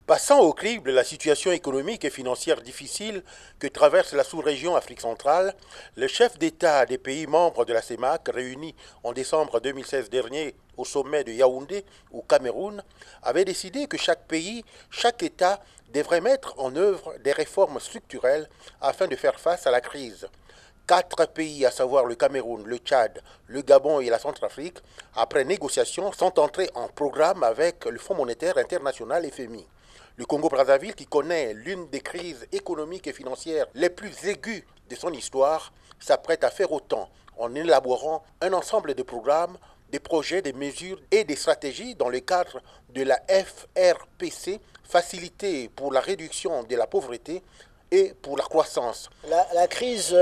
Passant au crible la situation économique et financière difficile que traverse la sous-région Afrique centrale, le chef d'État des pays membres de la CEMAC, réunis en décembre 2016 dernier au sommet de Yaoundé, au Cameroun, avait décidé que chaque pays, chaque État devrait mettre en œuvre des réformes structurelles afin de faire face à la crise. 4 pays, à savoir le Cameroun, le Tchad, le Gabon et la Centrafrique, après négociation, sont entrés en programme avec le Fonds monétaire international FMI. Le Congo-Brazzaville, qui connaît l'une des crises économiques et financières les plus aiguës de son histoire, s'apprête à faire autant en élaborant un ensemble de programmes, des projets, des mesures et des stratégies dans le cadre de la FRPC, Facilité pour la réduction de la pauvreté et pour la croissance. La crise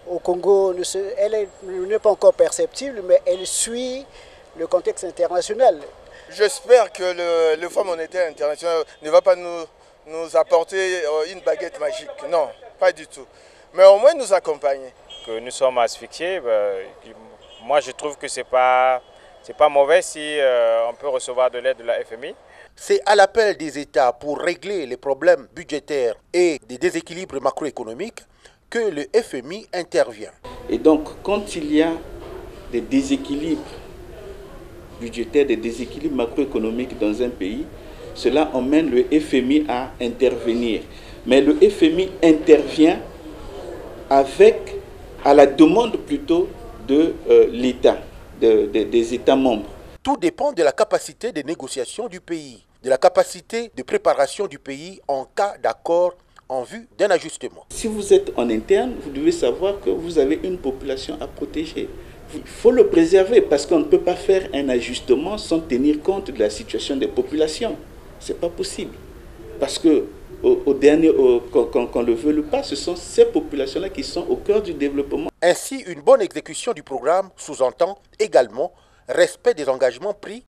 au Congo, elle n'est pas encore perceptible, mais elle suit le contexte international. J'espère que le Fonds monétaire international ne va pas nous apporter une baguette magique. Non, pas du tout. Mais au moins nous accompagner. Que nous sommes asphyxiés, moi je trouve que c'est pas mauvais si on peut recevoir de l'aide de la FMI. C'est à l'appel des États pour régler les problèmes budgétaires et des déséquilibres macroéconomiques que le FMI intervient. Et donc, quand il y a des déséquilibres budgétaires, des déséquilibres macroéconomiques dans un pays, cela emmène le FMI à intervenir. Mais le FMI intervient à la demande plutôt de l'État, des États membres. Tout dépend de la capacité de négociation du pays, de la capacité de préparation du pays en cas d'accord en vue d'un ajustement. Si vous êtes en interne, vous devez savoir que vous avez une population à protéger. Il faut le préserver parce qu'on ne peut pas faire un ajustement sans tenir compte de la situation des populations. Ce n'est pas possible. Parce que qu'on le veuille ou pas, ce sont ces populations-là qui sont au cœur du développement. Ainsi, une bonne exécution du programme sous-entend également respect des engagements pris